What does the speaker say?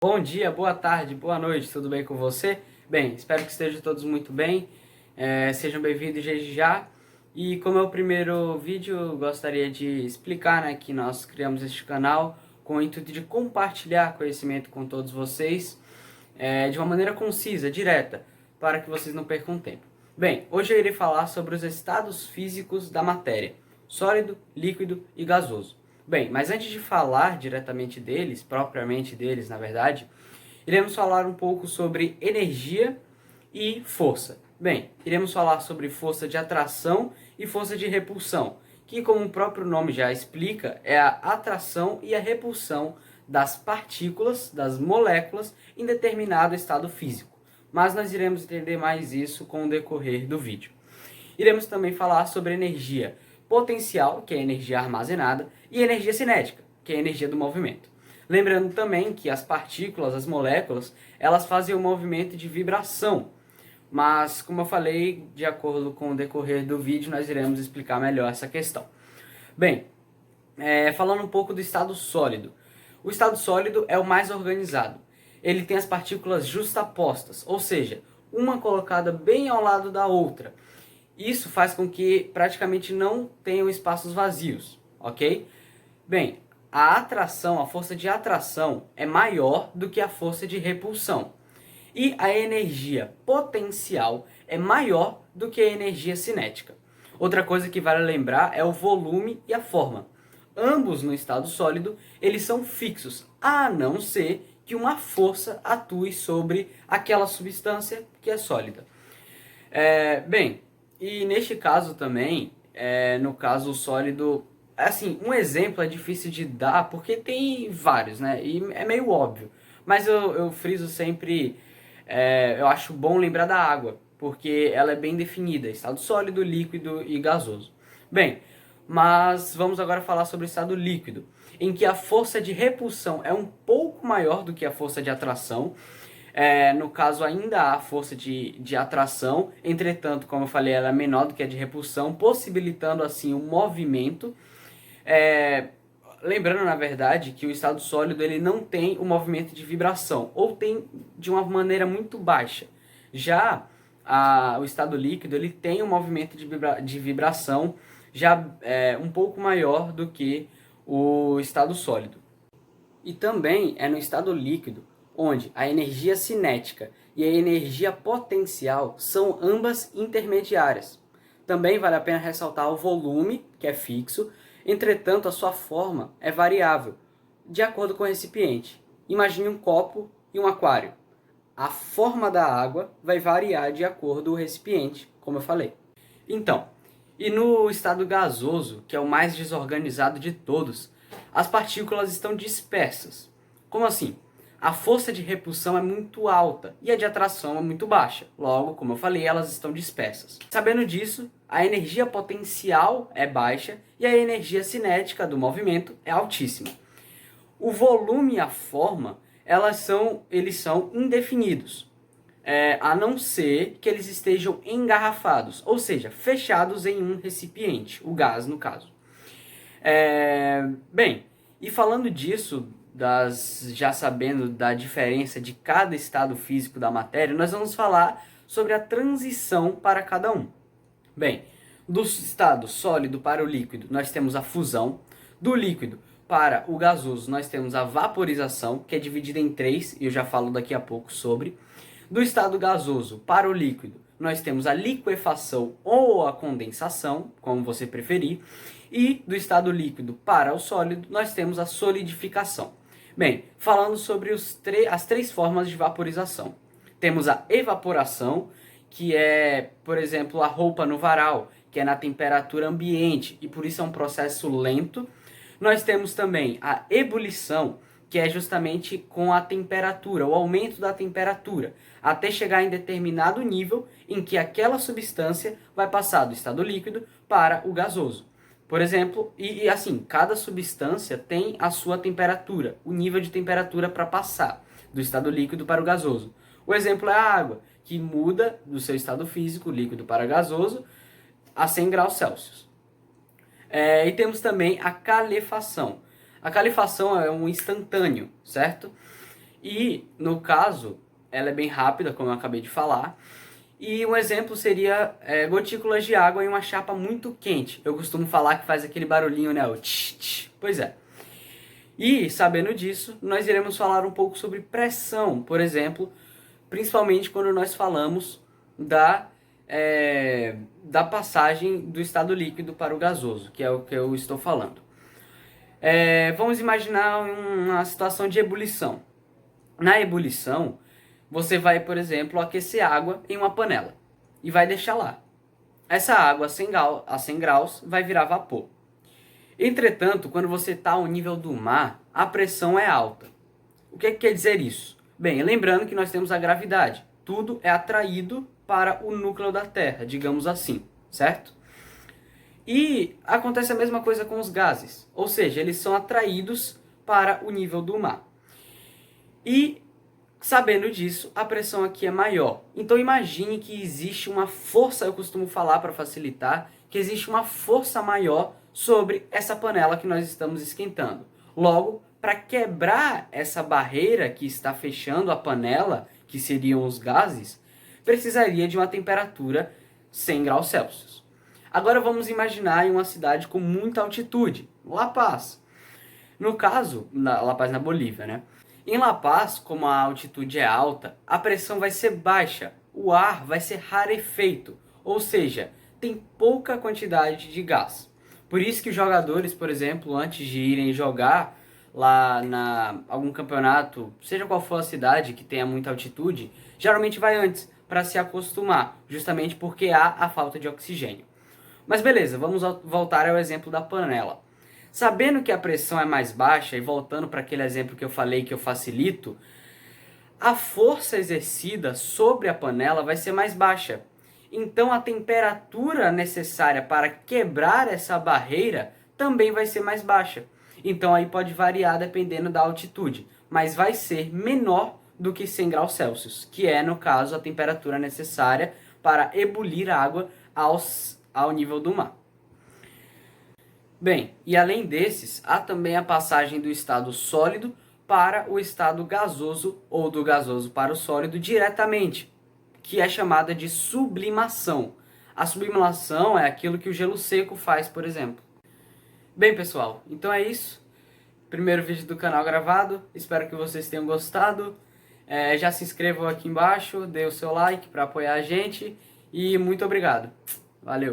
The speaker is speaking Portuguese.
Bom dia, boa tarde, boa noite, tudo bem com você? Bem, espero que estejam todos muito bem, sejam bem-vindos desde já. E como é o primeiro vídeo, eu gostaria de explicar, que nós criamos este canal com o intuito de compartilhar conhecimento com todos vocês, de uma maneira concisa, direta, para que vocês não percam tempo. Bem, hoje eu irei falar sobre os estados físicos da matéria, sólido, líquido e gasoso. Bem, mas antes de falar diretamente deles, propriamente deles, na verdade, iremos falar um pouco sobre energia e força. Bem, iremos falar sobre força de atração e força de repulsão, que, como o próprio nome já explica, é a atração e a repulsão das partículas, das moléculas, em determinado estado físico. Mas nós iremos entender mais isso com o decorrer do vídeo. Iremos também falar sobre energia potencial, que é a energia armazenada, e energia cinética, que é a energia do movimento. Lembrando também que as partículas, as moléculas, elas fazem um movimento de vibração. Mas, como eu falei, de acordo com o decorrer do vídeo, nós iremos explicar melhor essa questão. Bem, falando um pouco do estado sólido. O estado sólido é o mais organizado. Ele tem as partículas justapostas, ou seja, uma colocada bem ao lado da outra. Isso faz com que praticamente não tenham espaços vazios, ok? Bem, a atração, a força de atração é maior do que a força de repulsão. E a energia potencial é maior do que a energia cinética. Outra coisa que vale lembrar é o volume e a forma. Ambos no estado sólido, eles são fixos, a não ser que uma força atue sobre aquela substância que é sólida. Bem, e neste caso também, no caso sólido, assim, um exemplo é difícil de dar porque tem vários, né? E é meio óbvio. Mas eu friso sempre, eu acho bom lembrar da água, porque ela é bem definida, estado sólido, líquido e gasoso. Bem, mas vamos agora falar sobre o estado líquido, em que a força de repulsão é um pouco maior do que a força de atração. No caso, ainda há força de atração, entretanto, como eu falei, ela é menor do que a de repulsão, possibilitando assim o movimento. Lembrando, na verdade, que o estado sólido ele não tem o movimento de vibração, ou tem de uma maneira muito baixa. Já o estado líquido ele tem um movimento de vibração já um pouco maior do que o estado sólido. E também é no estado líquido, onde a energia cinética e a energia potencial são ambas intermediárias. Também vale a pena ressaltar o volume, que é fixo, entretanto a sua forma é variável, de acordo com o recipiente. Imagine um copo e um aquário. A forma da água vai variar de acordo com o recipiente, como eu falei. Então, e no estado gasoso, que é o mais desorganizado de todos, as partículas estão dispersas. Como assim? A força de repulsão é muito alta e a de atração é muito baixa. Logo, como eu falei, elas estão dispersas. Sabendo disso, a energia potencial é baixa e a energia cinética do movimento é altíssima. O volume e a forma, eles são indefinidos. A não ser que eles estejam engarrafados, ou seja, fechados em um recipiente, o gás no caso. Bem, e falando disso, já sabendo da diferença de cada estado físico da matéria, nós vamos falar sobre a transição para cada um. Bem, do estado sólido para o líquido, nós temos a fusão. Do líquido para o gasoso, nós temos a vaporização, que é dividida em três, e eu já falo daqui a pouco sobre. Do estado gasoso para o líquido, nós temos a liquefação ou a condensação, como você preferir. E do estado líquido para o sólido, nós temos a solidificação. Bem, falando sobre as três formas de vaporização. Temos a evaporação, que é, por exemplo, a roupa no varal, que é na temperatura ambiente e por isso é um processo lento. Nós temos também a ebulição, que é justamente com a temperatura, o aumento da temperatura, até chegar em determinado nível em que aquela substância vai passar do estado líquido para o gasoso. Por exemplo, e assim, cada substância tem a sua temperatura, o nível de temperatura para passar do estado líquido para o gasoso. O exemplo é a água, que muda do seu estado físico, líquido para gasoso, a 100 graus Celsius. E temos também a calefação. A calefação é um instantâneo, certo? E, no caso, ela é bem rápida, como eu acabei de falar. E um exemplo seria gotículas de água em uma chapa muito quente. Eu costumo falar que faz aquele barulhinho, né? O tch, tch. Pois é. E, sabendo disso, nós iremos falar um pouco sobre pressão, por exemplo, principalmente quando nós falamos da passagem do estado líquido para o gasoso, que é o que eu estou falando. Vamos imaginar uma situação de ebulição. Na ebulição, você vai, por exemplo, aquecer água em uma panela e vai deixar lá. Essa água a 100 graus vai virar vapor. Entretanto, quando você está ao nível do mar, a pressão é alta. O que quer dizer isso? Bem, lembrando que nós temos a gravidade. Tudo é atraído para o núcleo da Terra, digamos assim, certo? E acontece a mesma coisa com os gases, ou seja, eles são atraídos para o nível do mar. E, sabendo disso, a pressão aqui é maior. Então imagine que existe uma força, eu costumo falar para facilitar, que existe uma força maior sobre essa panela que nós estamos esquentando. Logo, para quebrar essa barreira que está fechando a panela, que seriam os gases, precisaria de uma temperatura 100 graus Celsius. Agora vamos imaginar em uma cidade com muita altitude, La Paz. No caso, La Paz na Bolívia, né? Em La Paz, como a altitude é alta, a pressão vai ser baixa, o ar vai ser rarefeito, ou seja, tem pouca quantidade de gás. Por isso que os jogadores, por exemplo, antes de irem jogar lá na algum campeonato, seja qual for a cidade que tenha muita altitude, geralmente vai antes para se acostumar, justamente porque há a falta de oxigênio. Mas beleza, vamos voltar ao exemplo da panela. Sabendo que a pressão é mais baixa, e voltando para aquele exemplo que eu falei que eu facilito, a força exercida sobre a panela vai ser mais baixa. Então a temperatura necessária para quebrar essa barreira também vai ser mais baixa. Então aí pode variar dependendo da altitude, mas vai ser menor do que 100 graus Celsius, que é, no caso, a temperatura necessária para ebulir a água ao nível do mar. Bem, e além desses, há também a passagem do estado sólido para o estado gasoso ou do gasoso para o sólido diretamente, que é chamada de sublimação. A sublimação é aquilo que o gelo seco faz, por exemplo. Bem, pessoal, então é isso. Primeiro vídeo do canal gravado. Espero que vocês tenham gostado. Já se inscrevam aqui embaixo, dê o seu like para apoiar a gente e muito obrigado. Valeu!